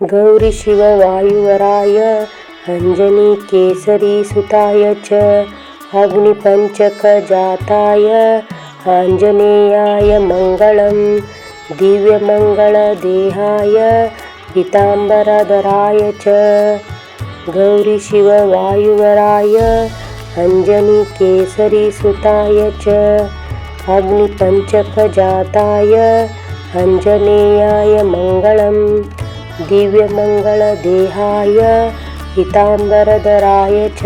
गौरी शिव वायुवराय अंजनी केसरी सुताय च अग्निपंचक जाताय आंजनेयाय मंगलम दिव्यमंगल देहाय पीतांबरधराय च गौरी शिव वायुवराय अंजनी केसरी सुताय च अग्निपंचक जाताय आंजनेयाय मंगलम दिव्यमंगल देहाय पीतांबरधराय च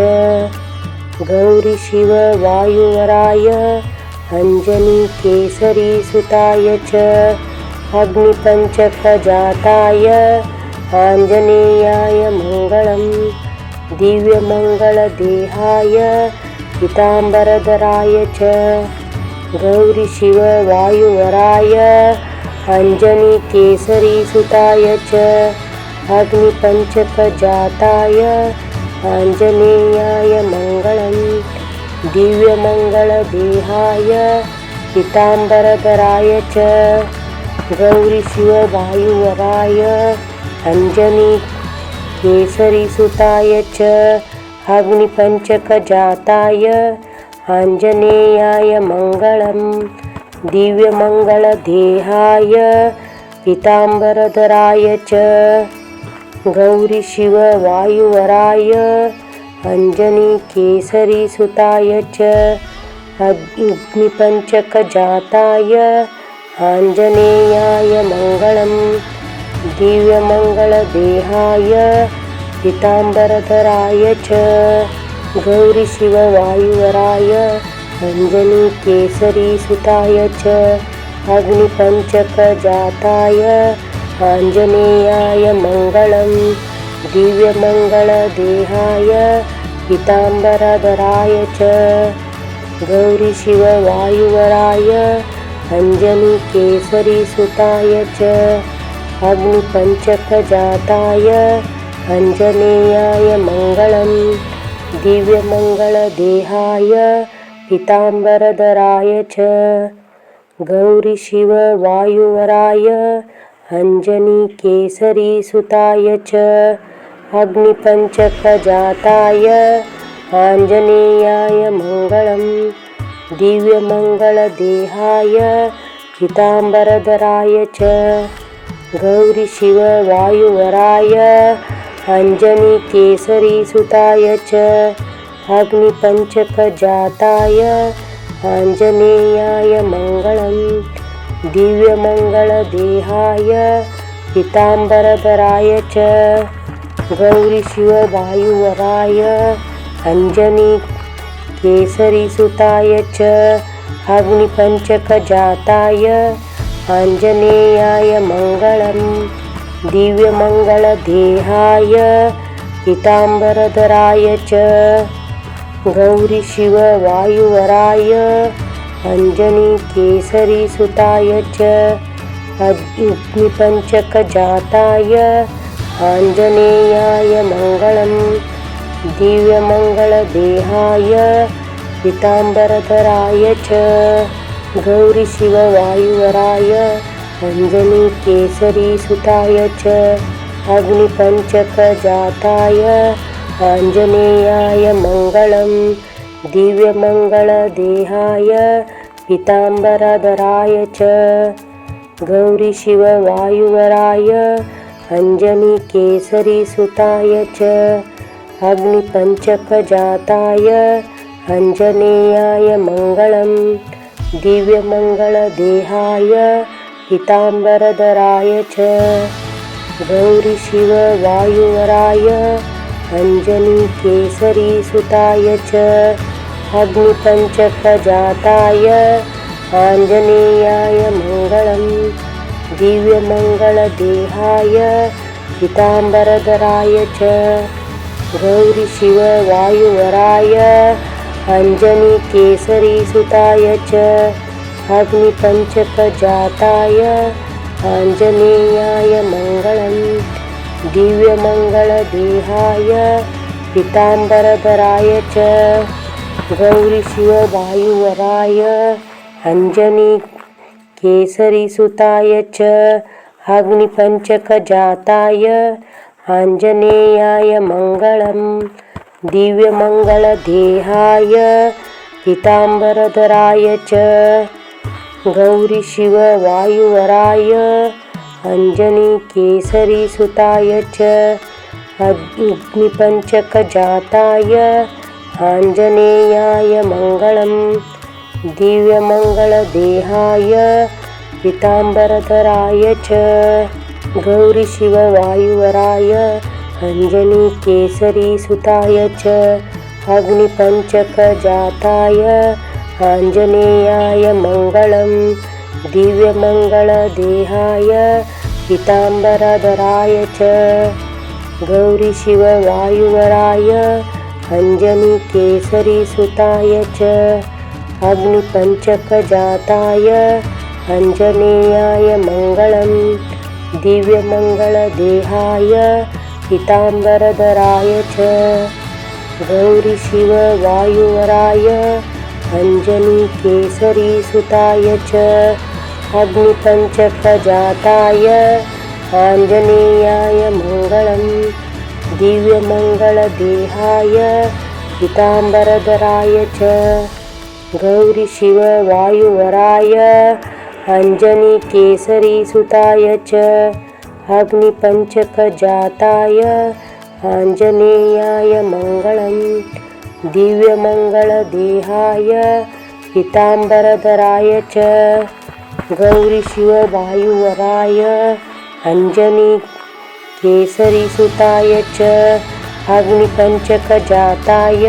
गौरी शिव वायुवराय अंजनी केसरी सुताय च अग्निपंचक जाताय आंजनेयाय मंगलम दिव्यमंगल देहाय पीतांबरधराय च गौरी शिव वायुवराय अंजनी केसरी सुताय च अग्निपंचक जाताय आंजनेयाय मंगलम दिव्यमंगल देहाय पीतांबरधराय च गौरी शिव वायुवराय अंजनी केसरी सुताय च अग्निपंचक जाताय आंजनेयाय मंगलम दिव्यमंगल देहाय पीतांबरधराय च गौरी शिव वायुवराय अंजनी केसरी सुताय च अग्निपंचक जाताय आंजनेयाय मंगलम दिव्यमंगल देहाय पीतांबरधराय च गौरी शिव वायुवराय अंजनी केसरी सुताय च अग्निपंचक जाताय आंजनेयाय मंगलम दिव्यमंगल देहाय पीतांबरधराय च गौरी शिव वायुवराय अंजनी केसरी सुताय च अग्निपंचक जाताय आंजनेयाय मंगलम दिव्यमंगल देहाय पीतांबरधराय च गौरी शिव वायुवराय अंजनी केसरी सुताय च अग्निपंचक जाताय आंजनेयाय मंगलम दिव्यमंगल देहाय पीतांबरधराय च गौरी शिव वायुवराय अंजनी केसरी सुताय च अग्निपंचक जाताय आंजनेयाय मंगलम दिव्यमंगल देहाय पीतांबरधराय च गौरी शिव वायुवराय अंजनी केसरी सुताय च अग्निपंचक जाताय आंजनेयाय मंगलम दिव्यमंगल देहाय पीतांबरधराय च गौरी शिव वायुवराय अंजनी केसरी सुताय च अग्निपंचक जाताय आंजनेयाय मंगलम दिव्यमंगल देहाय पीतांबरधराय च गौरी शिव वायुवराय अंजनी केसरी सुताय च अग्निपंचक जाताय आंजनेयाय मंगलम दिव्यमंगल देहाय पीतांबरधराय च गौरी शिव वायुवराय अंजनी केसरी सुताय च अग्निपंचक जाताय आंजनेयाय मंगलम दिव्यमंगल देहाय पीतांबरधराय च गौरी शिव वायुवराय अंजनी केसरी सुताय च अग्निपंचक जाताय आंजनेयाय मंगलम दिव्यमंगल देहाय पीतांबरधराय च गौरी शिव वायुवराय अंजनी केसरी सुताय च अग्निपंचक जाताय आंजनेयाय मंगलम दिव्यमंगल देहाय पीतांबरधराय च गौरी शिव वायुवराय अंजनी केसरी सुताय च अग्निपञ्चकजाताय आञ्जनेयाय मङ्गलं दिव्यमङ्गलदेहाय पीताम्बरधराय च गौरीशिववायुवराय अञ्जनीकेसरीसुताय च अग्निपञ्चकजाताय आञ्जनेयाय मङ्गलं दिव्यमङ्गलदेहाय पीताम्बरधराय च गौरीशिववायुवराय अञ्जनीकेसरीसुताय च अग्निपञ्चकजाताय आञ्जनेयाय मङ्गलं दिव्यमङ्गलदेहाय पीताम्बरधराय च गौरीशिववायुवराय अञ्जनीकेसरीसुताय च अग्निपञ्चकजाताय आञ्जनेयाय मङ्गलं दिव्यमङ्गलदेहाय पीताम्बरधराय च गौरीशिववायुवराय अञ्जनीकेसरीसुताय च अग्निपञ्चकजाताय आञ्जनेयाय मङ्गलं दिव्यमङ्गलदेहाय पीताम्बरधराय च गौरीशिववायुवराय अञ्जनीकेसरीसुताय च अग्निपञ्चकजाताय आञ्जनेयाय मङ्गलं दिव्यमङ्गलदेहाय पीताम्बरधराय च गौरीशिववायुवराय अञ्जनीकेसरीसुताय च अग्निपञ्चकजाताय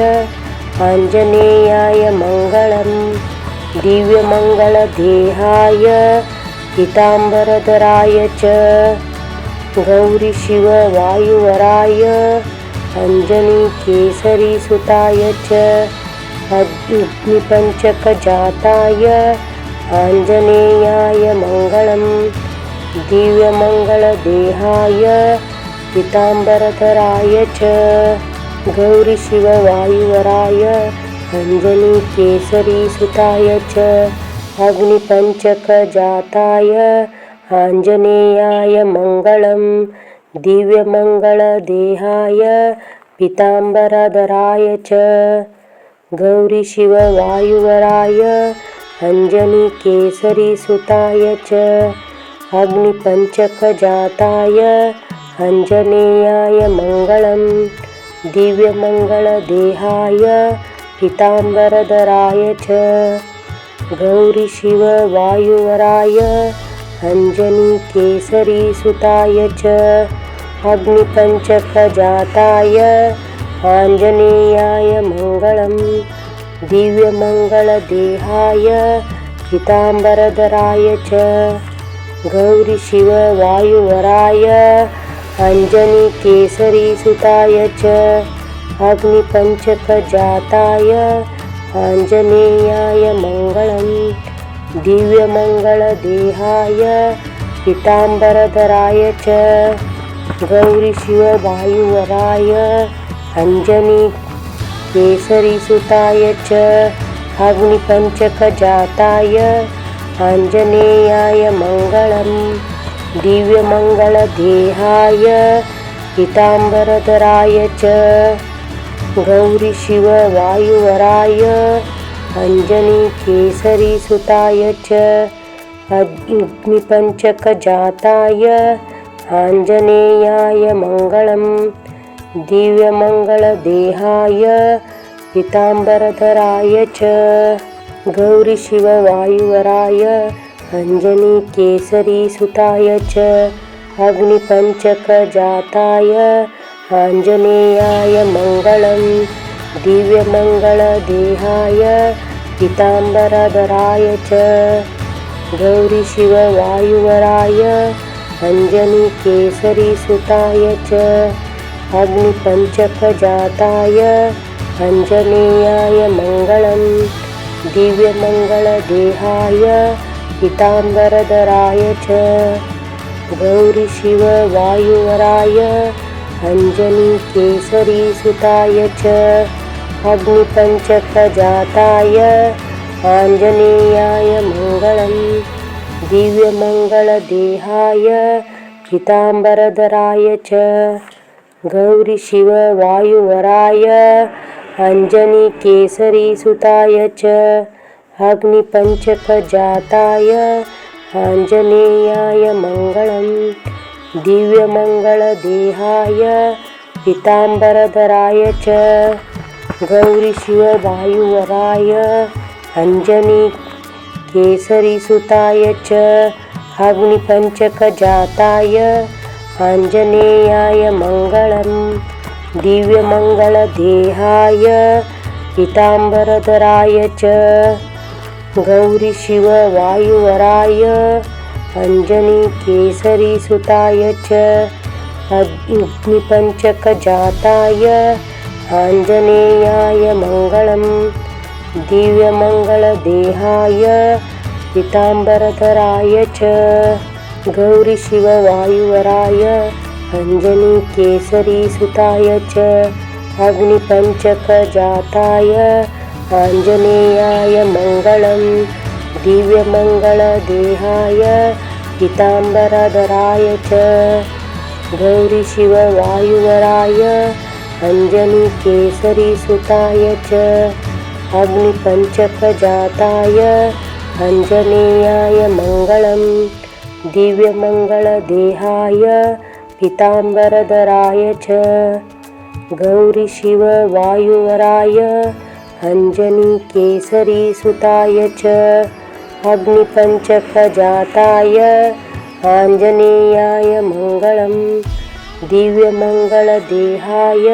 आञ्जनेयाय मङ्गलं दिव्यमङ्गलदेहाय पीताम्बरधराय च गौरीशिववायुवराय अञ्जनीकेसरीसुताय च अग्निपञ्चकजाताय आञ्जनेयाय मङ्गलं दिव्यमङ्गलदेहाय पीताम्बरधराय च गौरीशिववायुवराय अञ्जनीकेसरीसुताय च अग्निपञ्चकजाताय आञ्जनेयाय मङ्गलं दिव्यमङ्गलदेहाय पीताम्बरधराय च गौरीशिववायुवराय अञ्जनीकेसरीसुताय च अग्निपञ्चकजाताय आञ्जनेयाय मङ्गलं दिव्यमङ्गलदेहाय पीताम्बरधराय च गौरीशिववायुवराय अञ्जनीकेसरीसुताय च अग्निपञ्चकजाताय आञ्जनेयाय मङ्गलं दिव्यमङ्गलदेहाय पीताम्बरधराय च गौरीशिववायुवराय अञ्जनीकेसरीसुताय च अग्निपञ्चकजाताय आञ्जनेयाय मङ्गलं दिव्यमङ्गलदेहाय पीताम्बरधराय च गौरीशिववायुवराय अञ्जनीकेसरीसुताय च अग्निपञ्चकजाताय आञ्जनेयाय मङ्गलं दिव्यमङ्गलदेहाय पीताम्बरधराय च गौरीशिववायुवराय अञ्जनीकेसरीसुताय च अग्निपञ्चकजाताय आञ्जनेयाय मङ्गलं दिव्यमङ्गलदेहाय पीताम्बरधराय च गौरीशिववायुवराय अञ्जनीकेसरीसुताय च अग्निपञ्चकजाताय आञ्जनेयाय मङ्गलं दिव्यमङ्गलदेहाय पीताम्बरधराय च गौरीशिववायुवराय अञ्जनीकेसरीसुताय च अग्निपञ्चकजाताय आञ्जनेयाय मङ्गलं दिव्यमङ्गलदेहाय पीताम्बरधराय च गौरीशिववायुवराय अञ्जनीकेसरीसुताय च अग्निपञ्चकजाताय आञ्जनेयाय मङ्गलं दिव्यमङ्गलदेहाय पीताम्बरधराय च गौरीशिववायुवराय अञ्जनीकेसरीसुताय च अग्निपञ्चकजाताय आञ्जनेयाय मङ्गलं दिव्यमङ्गलदेहाय पीताम्बरधराय च गौरीशिववायुवराय अञ्जनीकेसरीसुताय च अग्निपञ्चकजाताय आञ्जनेयाय मङ्गलं दिव्यमङ्गलदेहाय पीताम्बरधराय च गौरीशिववायुवराय अञ्जनीकेसरीसुताय च अग्निपञ्चकजाताय आञ्जनेयाय मङ्गलं दिव्यमङ्गलदेहाय पीताम्बरधराय च गौरीशिववायुवराय अञ्जनीकेसरीसुताय च अग्निपञ्चकजाताय आञ्जनेयाय मङ्गलं दिव्यमङ्गलदेहाय पीताम्बरधराय च गौरीशिववायुवराय अञ्जनीकेसरीसुताय च अग्निपञ्चकजाताय आञ्जनेयाय मङ्गलं दिव्यमङ्गलदेहाय पीताम्बरधराय च गौरीशिववायुवराय अञ्जनीकेसरीसुताय च अग्निपञ्चकजाताय आञ्जनेयाय मङ्गलं दिव्यमङ्गलदेहाय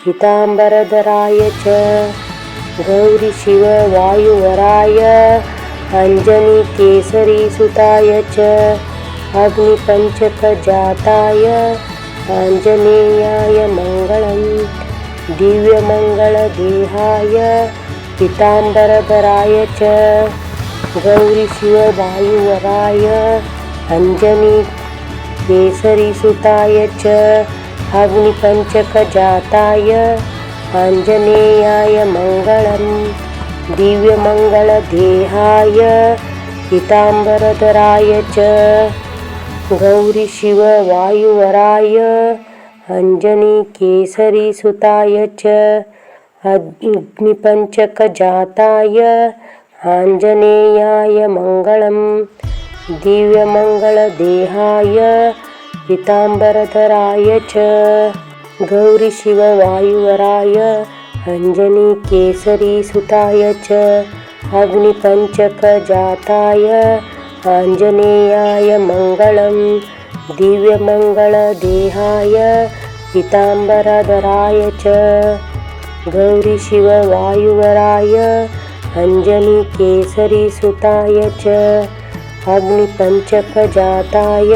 पीताम्बरधराय च गौरीशिववायुवराय अञ्जनीकेसरीसुताय च अग्निपञ्चकजाताय आञ्जनेयाय मङ्गलं दिव्यमङ्गलदेहाय पीताम्बरधराय च गौरीशिववायुवराय अञ्जनीकेसरीसुताय च अग्निपञ्चकजाताय आञ्जनेयाय मङ्गलं दिव्यमङ्गलदेहाय पीताम्बरधराय च गौरीशिववायुवराय अञ्जनीकेसरीसुताय च अग्निपञ्चकजाताय आञ्जनेयाय मङ्गलं दिव्यमङ्गलदेहाय पीताम्बरधराय च गौरीशिववायुवराय अञ्जनीकेसरीसुताय च अग्निपञ्चकजाताय आञ्जनेयाय मङ्गलं दिव्यमङ्गलदेहाय पीताम्बरधराय च गौरीशिववायुवराय अञ्जनीकेसरीसुताय च अग्निपञ्चकजाताय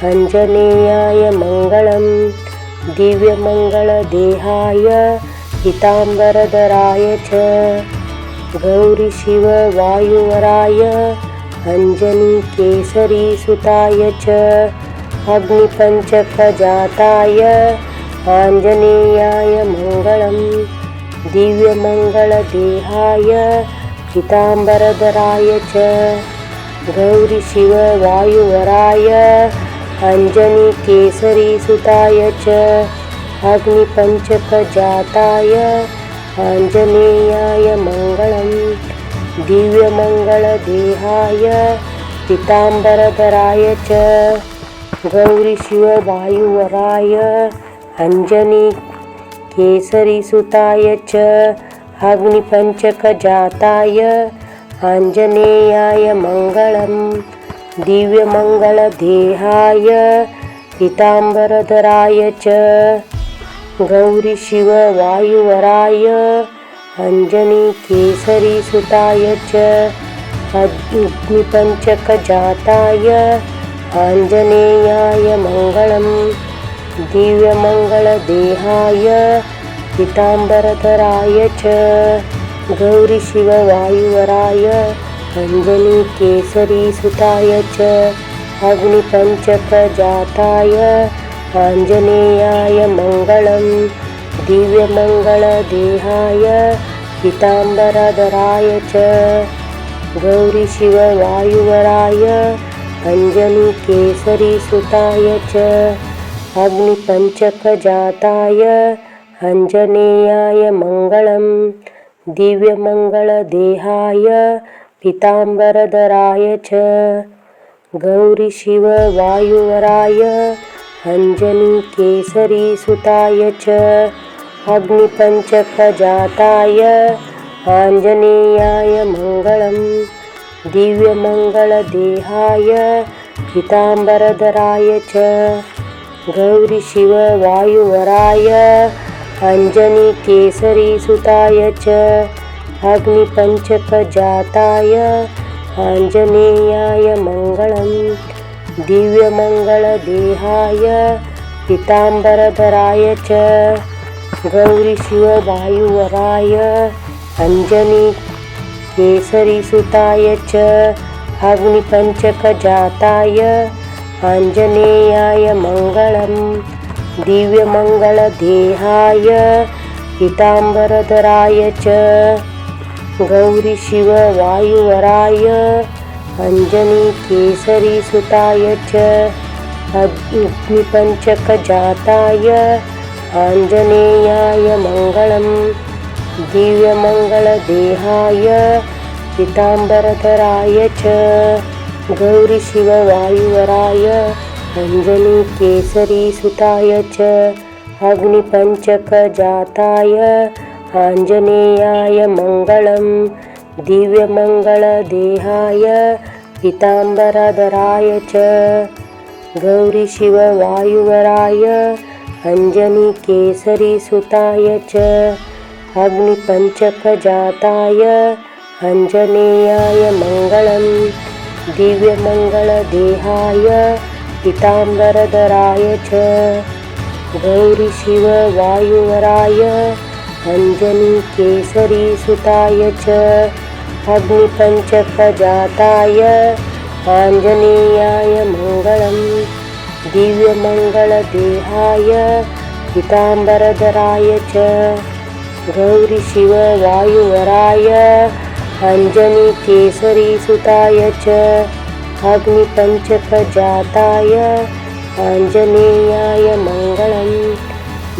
आञ्जनेयाय मङ्गलं दिव्यमङ्गलदेहाय पीताम्बरधराय च गौरीशिववायुवराय अञ्जनीकेसरीसुताय च अग्निपञ्चकजाताय आञ्जनेयाय मङ्गलं दिव्यमङ्गलदेहाय पीताम्बरधराय च गौरीशिववायुवराय अञ्जनीकेसरीसुताय च अग्निपञ्चकजाताय आञ्जनेयाय मङ्गलं दिव्यमङ्गलदेहाय पीताम्बरधराय च गौरीशिववायुवराय अञ्जनीकेसरीसुताय च अग्निपञ्चकजाताय आञ्जनेयाय मङ्गलं दिव्यमङ्गलदेहाय पीताम्बरधराय च गौरीशिववायुवराय अञ्जनीकेसरीसुताय च अग्निपञ्चकजाताय आञ्जनेयाय मङ्गलं दिव्यमङ्गलदेहाय पीताम्बरधराय च गौरीशिववायुवराय अञ्जनीकेसरीसुताय च अग्निपञ्चकजाताय आञ्जनेयाय मङ्गलं दिव्यमङ्गलदेहाय पीताम्बरधराय च गौरी शिव वायुवराय अञ्जनीकेसरीसुताय च अग्निपञ्चकजाताय आञ्जनेयाय मङ्गलं दिव्यमङ्गलदेहाय पीताम्बरधराय च गौरी शिव वायुवराय अञ्जनीकेसरीसुताय च अग्निपञ्चकजाताय आञ्जनेयाय मङ्गलं दिव्यमङ्गलदेहाय पीताम्बरधराय च गौरी शिव वायुवराय अञ्जनीकेसरीसुताय च अग्निपञ्चकजाताय आञ्जनेयाय मङ्गलं दिव्यमङ्गलदेहाय पीताम्बरधराय च गौरी शिव वायुवराय अञ्जनीकेसरीसुताय च अग्निपञ्चकजाताय आञ्जनेयाय मङ्गलं दिव्यमङ्गलदेहाय पीताम्बरधराय च गौरी शिव वायुवराय अञ्जनीकेसरीसुताय च अग्निपञ्चकजाताय आञ्जनेयाय मङ्गलं दिव्यमङ्गलदेहाय पीताम्बरधराय च गौरी शिव वायुवराय अञ्जनीकेसरीसुताय च अग्निपञ्चकजाताय आञ्जनेयाय मङ्गलं दिव्यमङ्गलदेहाय पीताम्बरधराय च गौरी शिव वायुवराय अञ्जनीकेसरीसुताय च अग्निपञ्चकजाताय आञ्जनेयाय मङ्गलं दिव्यमङ्गलदेहाय पीताम्बरधराय च गौरी शिव वायुवराय अञ्जनीकेसरीसुताय च अग्निपञ्चकजाताय आञ्जनेयाय मङ्गलं दिव्यमङ्गलदेहाय पीताम्बरधराय च गौरी शिव वायुवराय अञ्जनीकेसरीसुताय च अग्निपञ्चकजाताय आञ्जनेयाय मङ्गलं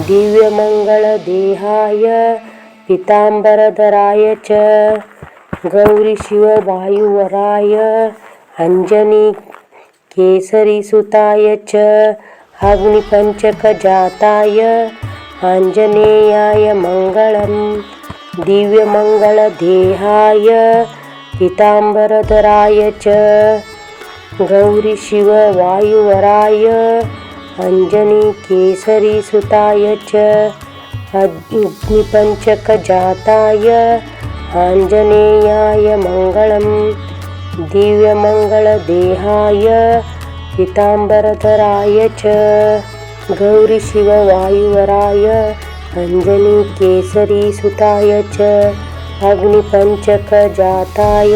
दिव्यमङ्गलदेहाय पीताम्बरधराय च गौरी शिव वायुवराय अञ्जनीकेसरीसुताय च अग्निपञ्चकजाताय आञ्जनेयाय मङ्गलं दिव्यमङ्गलदेहाय पीताम्बरधराय च गौरी शिव वायुवराय अञ्जनीकेसरीसुताय च अग्निपञ्चकजाताय आञ्जनेयाय मङ्गलं दिव्यमङ्गलदेहाय पीताम्बरधराय च गौरी शिव वायुवराय अञ्जनीकेसरीसुताय च अग्निपञ्चकजाताय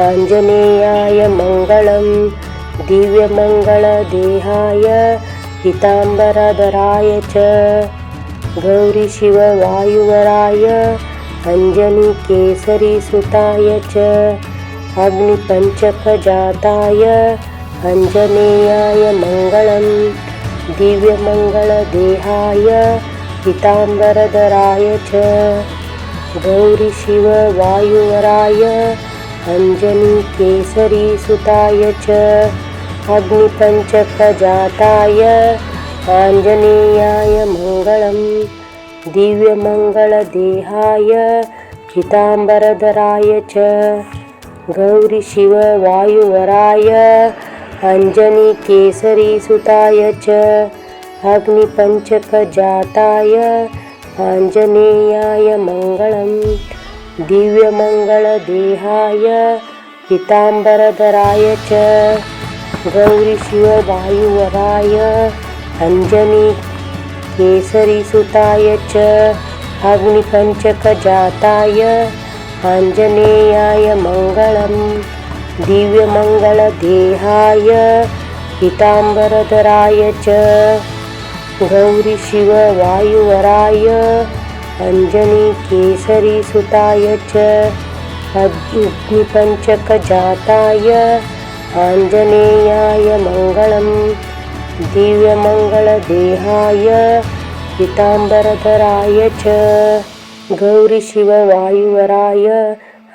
आञ्जनेयाय मङ्गलं दिव्यमङ्गलदेहाय पीताम्बरधराय च गौरी शिव वायुवराय अञ्जनीकेसरीसुताय च अग्निपञ्चकजाताय आञ्जनेयाय मङ्गलं दिव्यमङ्गलदेहाय पीताम्बरधराय च गौरी शिव वायुवराय अञ्जनीकेसरीसुताय च अग्निपञ्चकजाताय आञ्जनेयाय मङ्गलं दिव्यमङ्गलदेहाय पीताम्बरधराय च गौरी शिव वायुवराय अञ्जनीकेसरीसुताय च अग्निपञ्चकजाताय आञ्जनेयाय मङ्गलं दिव्यमङ्गलदेहाय पीताम्बरधराय च गौरी शिव वायुवराय अञ्जनीकेसरीसुताय च अग्निपञ्चकजाताय आञ्जनेयाय मङ्गलं दिव्यमङ्गलदेहाय पीताम्बरधराय च गौरी शिव वायुवराय अञ्जनीकेसरीसुताय च अग्निपञ्चकजाताय आञ्जनेयाय मङ्गलं दिव्यमङ्गलदेहाय पीताम्बरधराय च गौरीशिववायुवराय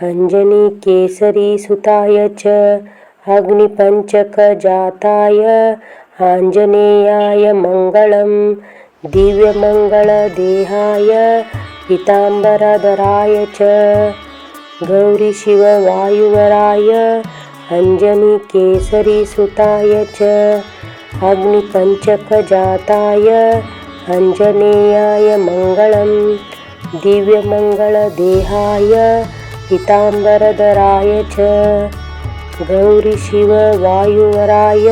अञ्जनीकेसरीसुताय च अग्निपञ्चकजाताय आञ्जनेयाय मङ्गलं दिव्यमङ्गलदेहाय पीताम्बरधराय च गौरीशिववायुवराय अञ्जनीकेसरीसुताय च अग्निपञ्चकजाताय आञ्जनेयाय मङ्गलं दिव्यमङ्गलदेहाय पीताम्बरधराय च गौरीशिववायुवराय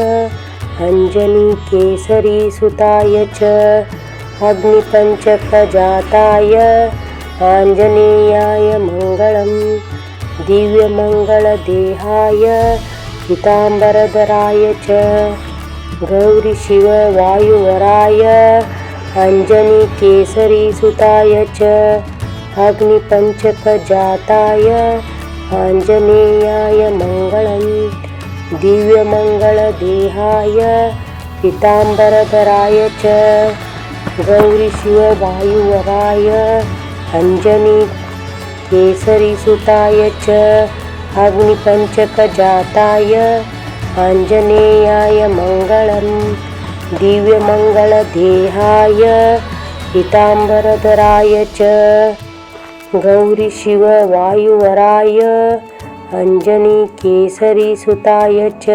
अञ्जनीकेसरीसुताय च अग्निपञ्चकजाताय आञ्जनेयाय मङ्गलं दिव्यमङ्गलदेहाय पीताम्बरधराय च गौरीशिववायुवराय अञ्जनीकेसरीसुताय च अग्निपञ्चकजाताय आञ्जनेयाय मङ्गलं दिव्यमङ्गलदेहाय पीताम्बरधराय च गौरीशिववायुवराय अञ्जनीकेसरीसुताय च अग्निपञ्चकजाताय आञ्जनेयाय मङ्गलं दिव्यमङ्गलदेहाय पीताम्बरधराय च गौरीशिववायुवराय अञ्जनीकेसरीसुताय च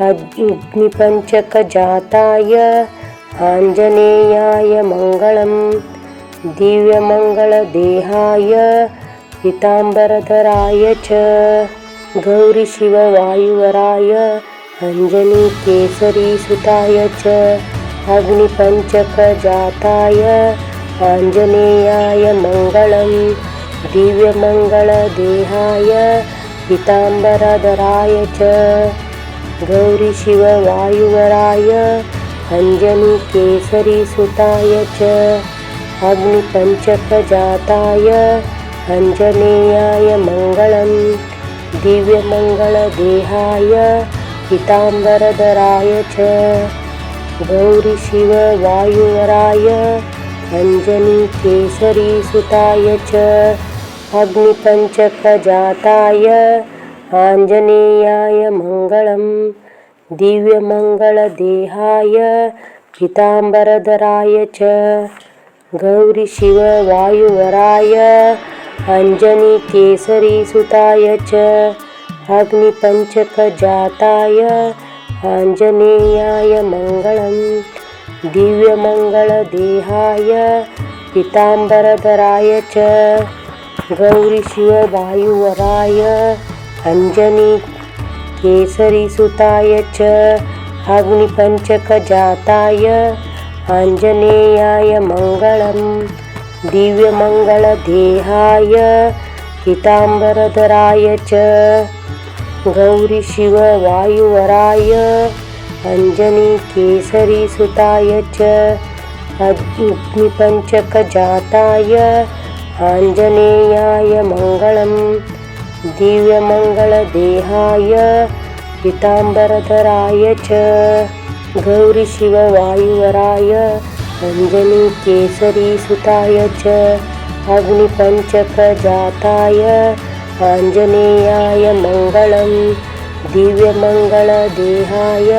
अग्निपञ्चकजाताय आञ्जनेयाय मङ्गलं दिव्यमङ्गलदेहाय पीताम्बरधराय च गौरीशिववायुवराय अञ्जनीकेसरीसुताय च अग्निपञ्चकजाताय आञ्जनेयाय मङ्गलं दिव्यमङ्गलदेहाय पीताम्बरधराय च गौरीशिववायुवराय अञ्जनीकेसरीसुताय च अग्निपञ्चकजाताय आञ्जनेयाय मङ्गलं दिव्यमङ्गलदेहाय पीताम्बरधराय च गौरीशिववायुवराय अञ्जनीकेसरीसुताय च अग्निपञ्चकजाताय आञ्जनेयाय मङ्गलं दिव्यमङ्गलदेहाय पीताम्बरधराय च गौरीशिववायुवराय अञ्जनीकेसरीसुताय च अग्निपञ्चकजाताय आञ्जनेयाय मङ्गलं दिव्यमङ्गलदेहाय पीताम्बरधराय च गौरीशिववायुवराय अञ्जनीकेसरीसुताय च अग्निपञ्चकजाताय आञ्जनेयाय मङ्गलं दिव्यमङ्गलदेहाय पीताम्बरधराय च गौरीशिववायुवराय अञ्जनीकेसरीसुताय च अग्निपञ्चकजाताय आञ्जनेयाय मङ्गलं दिव्यमङ्गलदेहाय पीताम्बरधराय च गौरीशिववायुवराय अञ्जनीकेसरीसुताय च अग्निपञ्चकजाताय आञ्जनेयाय मङ्गलं दिव्यमङ्गलदेहाय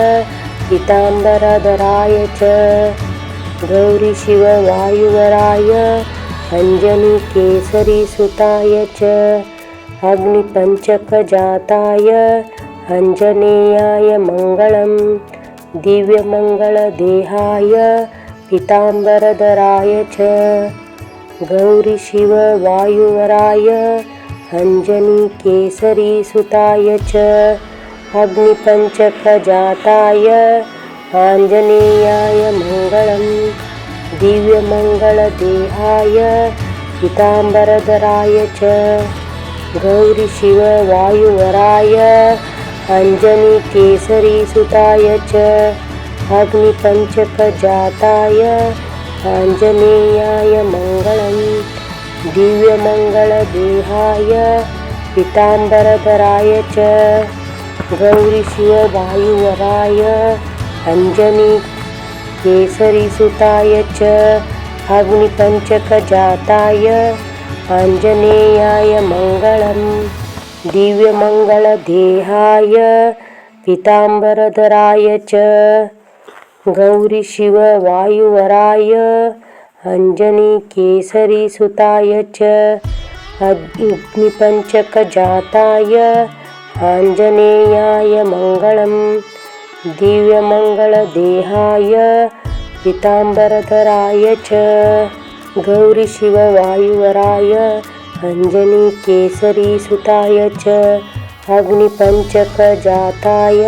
पीताम्बरधराय च गौरीशिववायुवराय अञ्जनीकेसरीसुताय च अग्निपञ्चकजाताय आञ्जनेयाय मङ्गलं दिव्यमङ्गलदेहाय पीताम्बरधराय च गौरीशिववायुवराय अञ्जनीकेसरीसुताय च अग्निपञ्चकजाताय आञ्जनेयाय मङ्गलं दिव्यमङ्गलदेहाय पीताम्बरधराय च गौरीशिववायुवराय अञ्जनीकेसरीसुताय च अग्निपञ्चकजाताय आञ्जनेयाय मङ्गलं दिव्यमङ्गलदेहाय पीताम्बरधराय च गौरीशिववायुवराय अञ्जनीकेसरीसुताय च अग्निपञ्चकजाताय आञ्जनेयाय मङ्गलम् दिव्यमङ्गलदेहाय पीताम्बरधराय च गौरीशिववायुवराय अञ्जनीकेसरीसुताय च अग्निपञ्चकजाताय आञ्जनेयाय मङ्गलम् दिव्यमङ्गलदेहाय पीताम्बरधराय च गौरीशिववायुवराय अञ्जनीकेसरीसुताय च अग्निपञ्चकजाताय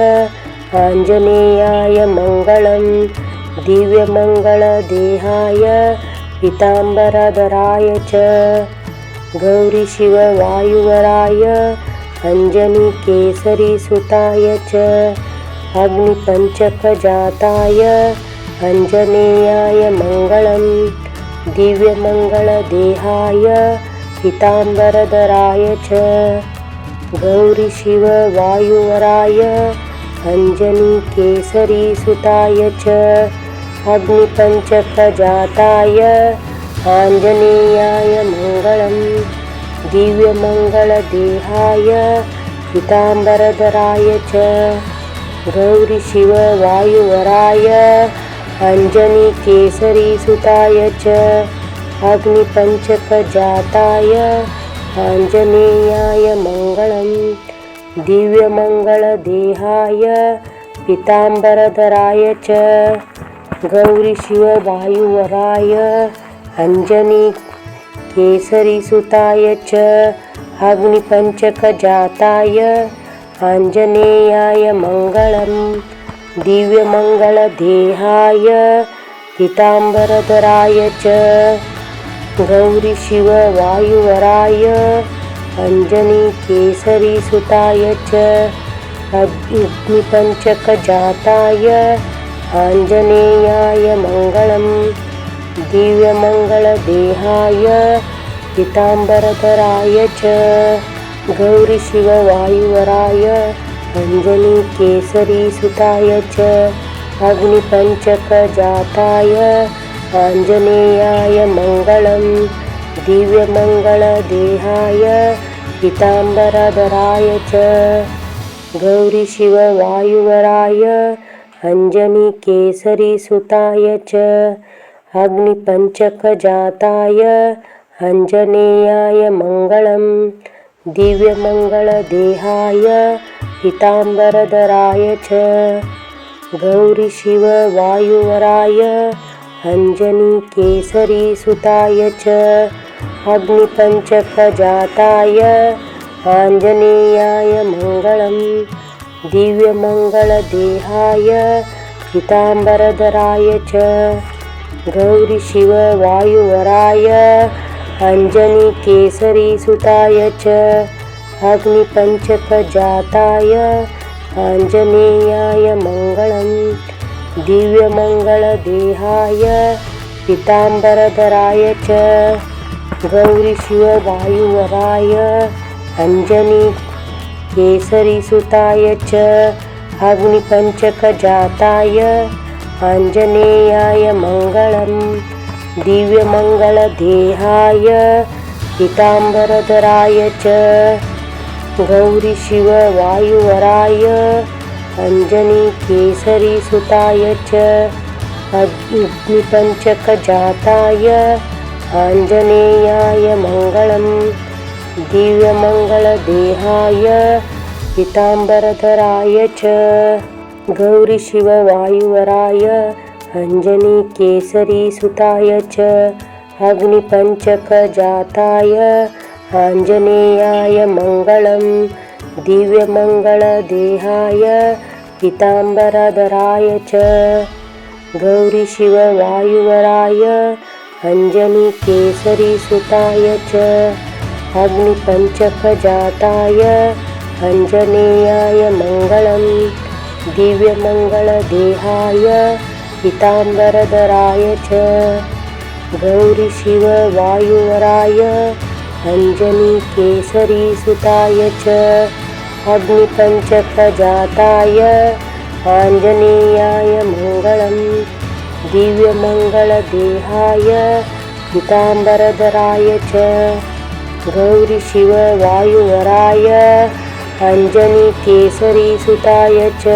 आञ्जनेयाय मङ्गलम् दिव्यमङ्गलदेहाय पीताम्बरधराय च गौरीशिववायुवराय अञ्जनीकेसरीसुताय च अग्निपञ्चकजाताय आञ्जनेयाय मङ्गलम् दिव्यमङ्गलदेहाय पीताम्बरधराय च गौरीशिववायुवराय अञ्जनीकेसरीसुताय च अग्निपञ्चकजाताय आञ्जनेयाय मङ्गलम् दिव्यमङ्गलदेहाय पीताम्बरधराय च गौरीशिववायुवराय अञ्जनीकेसरीसुताय च अग्निपञ्चकजाताय आञ्जनेयाय मङ्गलम् दिव्यमङ्गलदेहाय पीताम्बरधराय च गौरीशिववायुवराय अञ्जनीकेसरीसुताय च अग्निपञ्चकजाताय आञ्जनेयाय मङ्गलम् दिव्यमङ्गलदेहाय पीताम्बरधराय च गौरीशिववायुवराय अञ्जनीकेसरीसुताय च अग्निपञ्चकजाताय आञ्जनेयाय मङ्गलम् दिव्यमङ्गलदेहाय पीताम्बरधराय च गौरीशिववायुवराय अञ्जनीकेसरीसुताय च अग्निपञ्चकजाताय आञ्जनेयाय मङ्गलम् दिव्यमङ्गलदेहाय पीताम्बरधराय च गौरीशिववायुवराय अञ्जनीकेसरीसुताय च अग्निपञ्चकजाताय आञ्जनेयाय मङ्गलम् दिव्यमङ्गलदेहाय पीताम्बरधराय च गौरीशिववायुवराय अञ्जनीकेसरीसुताय च अग्निपञ्चकजाताय आञ्जनेयाय मङ्गलम् दिव्यमङ्गलदेहाय पीताम्बरधराय च गौरीशिववायुवराय अञ्जनीकेसरीसुताय च अग्निपञ्चकजाताय आञ्जनेयाय मङ्गलम् दिव्यमङ्गलदेहाय पीताम्बरधराय च गौरीशिववायुवराय अञ्जनीकेसरीसुताय च अग्निपञ्चकजाताय आञ्जनेयाय मङ्गलम् दिव्यमङ्गलदेहाय पीताम्बरधराय च गौरीशिववायुवराय अञ्जनीकेसरीसुताय च अग्निपञ्चकजाताय आञ्जनेयाय मङ्गलम् दिव्यमङ्गलदेहाय पीताम्बरधराय च गौरीशिववायुवराय अञ्जनीकेसरीसुताय च अग्निपञ्चकजाताय आञ्जनेयाय मङ्गलम् दिव्यमङ्गलदेहाय पीताम्बरधराय च गौरीशिववायुवराय अञ्जनीकेसरीसुताय च अग्निपञ्चकजाताय आञ्जनेयाय मङ्गलम् दिव्यमङ्गलदेहाय पीताम्बरधराय च गौरीशिववायुवराय अञ्जनीकेसरीसुताय च अग्निपञ्चकजाताय आञ्जनेयाय मङ्गलम् दिव्यमङ्गलदेहाय पीताम्बरधराय च गौरीशिववायुवराय अञ्जनीकेसरीसुताय च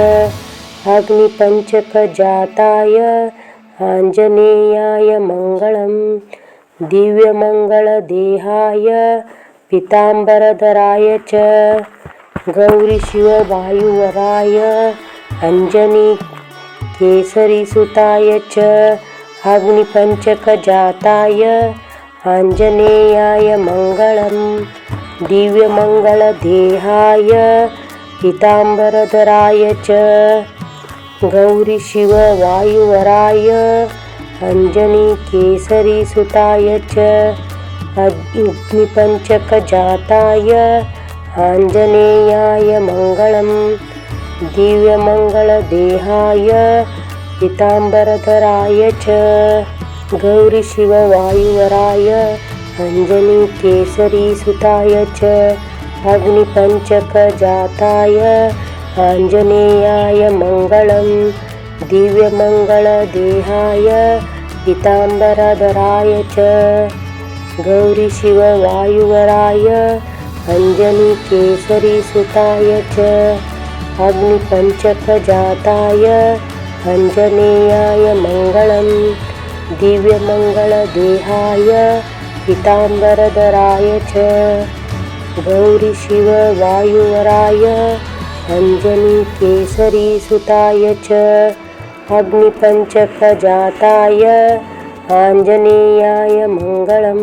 अग्निपञ्चकजाताय आञ्जनेयाय मङ्गलम् दिव्यमङ्गलदेहाय पीताम्बरधराय च गौरीशिववायुवराय अञ्जनीकेसरीसुताय च अग्निपञ्चकजाताय आञ्जनेयाय मङ्गलम् दिव्यमङ्गलदेहाय पीताम्बरधराय च गौरीशिववायुवराय अञ्जनीकेसरीसुताय च अग्निपञ्चकजाताय आञ्जनेयाय मङ्गलम् दिव्यमङ्गलदेहाय पीताम्बरधराय च गौरीशिववायुवराय अञ्जनीकेसरीसुताय च अग्निपञ्चकजाताय आञ्जनेयाय मङ्गलम् दिव्यमङ्गलदेहाय पीताम्बरधराय च गौरीशिववायुवराय अञ्जनीकेसरीसुताय च अग्निपञ्चकजाताय आञ्जनेयाय मङ्गलम् दिव्यमङ्गलदेहाय पीताम्बरधराय च गौरीशिववायुवराय अञ्जनीकेसरीसुताय च अग्निपञ्चकजाताय आञ्जनेयाय मङ्गलम्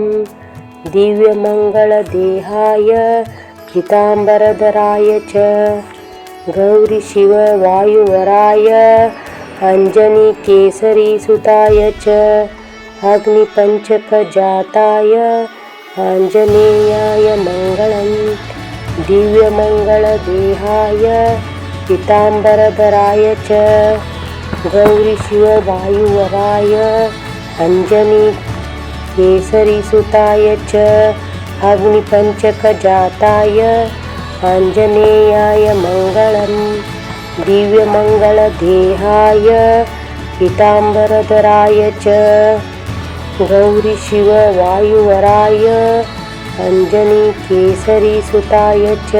दिव्यमङ्गलदेहाय पीताम्बरधराय च गौरीशिववायुवराय अञ्जनीकेसरीसुताय च अग्निपञ्चकजाताय आञ्जनेयाय मङ्गलम् दिव्यमङ्गलदेहाय पीताम्बरधराय च गौरीशिववायुवराय अञ्जनीकेसरीसुताय च अग्निपञ्चकजाताय आञ्जनेयाय मङ्गलम् दिव्यमङ्गलदेहाय पीताम्बरधराय च गौरीशिववायुवराय अञ्जनीकेसरीसुताय च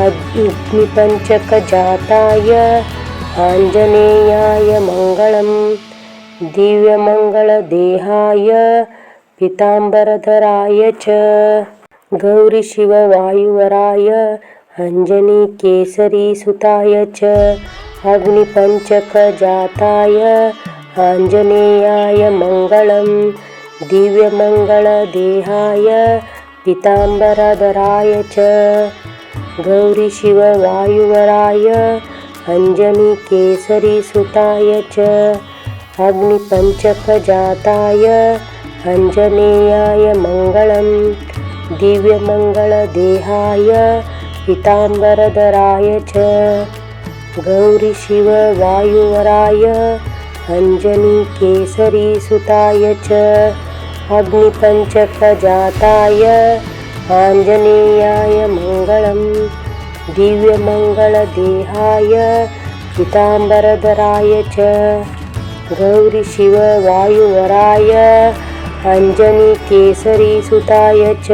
अग्निपञ्चकजाताय आञ्जनेयाय मङ्गलम् दिव्यमङ्गलदेहाय पीताम्बरधराय च गौरीशिववायुवराय अञ्जनीकेसरीसुताय च अग्निपञ्चकजाताय आञ्जनेयाय मङ्गलम् दिव्यमङ्गलदेहाय पीताम्बरधराय च गौरीशिववायुवराय अञ्जनीकेसरीसुताय च अग्निपञ्चकजाताय आञ्जनेयाय मङ्गलम् दिव्यमङ्गलदेहाय पीताम्बरधराय च गौरीशिववायुवराय अञ्जनीकेसरीसुताय च अग्निपञ्चकजाताय आञ्जनेयाय मङ्गलम् दिव्यमङ्गलदेहाय पीताम्बरधराय च गौरीशिववायुवराय अञ्जनीकेसरीसुताय च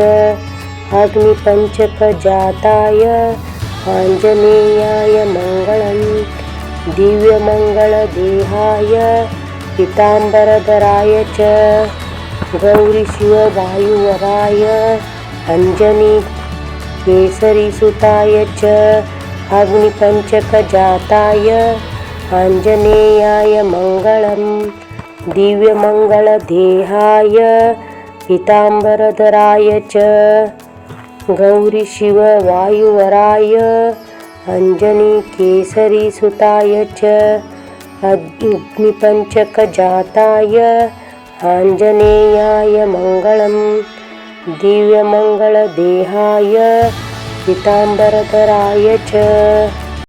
अग्निपञ्चकजाताय आञ्जनेयाय मङ्गलम् दिव्यमङ्गलदेहाय पीताम्बरधराय च गौरीशिववायुवराय अञ्जनीकेसरीसुताय च अग्निपञ्चकजाताय आञ्जनेयाय मङ्गलम् दिव्यमङ्गलदेहाय पीताम्बरधराय च गौरीशिववायुवराय अञ्जनीकेसरीसुताय च अग्निपञ्चकजाताय आञ्जनेयाय मङ्गलम् दिव्यमङ्गलदेहाय पीताम्बरधराय च